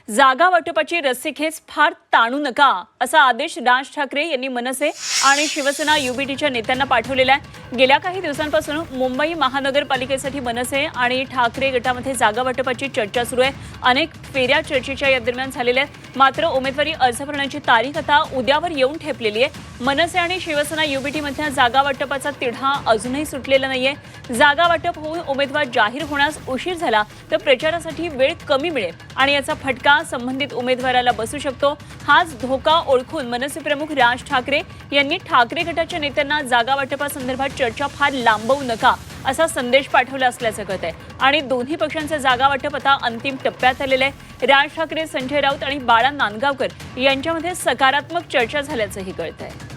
जागा वाटपाची रस्सीखेच फार ताणू नका असा आदेश राज ठाकरे यांनी मनसे आणि शिवसेना युबीटीच्या नेत्यांना पाठवलेला आहे। गेल्या काही दिवसांपासून मुंबई महानगरपालिकेसाठी मनसे आणि ठाकरे गटामध्ये जागा वाटपाची चर्चा सुरू आहे। अनेक फेऱ्या चर्चेच्या या दरम्यान झालेल्या आहेत। मात्र उमेदवारी अर्ज भरण्याची तारीख आता उद्यावर येऊन ठेपलेली आहे। मनसे आणि शिवसेना युबीटीमध्ये जागा वाटपाचा तिढा अजूनही सुटलेला नाहीये। जागा वाटप होऊन उमेदवार जाहीर होण्यास उशीर झाला तर प्रचारासाठी वेळ कमी मिळेल आणि याचा फटका संबंधित उमेदवाराला बसू शकतो। हाच धोका ओळखून मनसे प्रमुख राज ठाकरे यांनी ठाकरे गटाच्या नेत्यांना जागा वाटपासंदर्भात चर्चा फार लांबवू नका असा संदेश पाठवला असल्याचं कळत आहे आणि दोन्ही पक्षांचे जागा वाटप आता अंतिम टप्प्यात आलेले आहे। राज ठाकरे, संजय राऊत आणि बाळा नांदगावकर यांच्यामध्ये सकारात्मक चर्चा झाल्याचंही कळत आहे।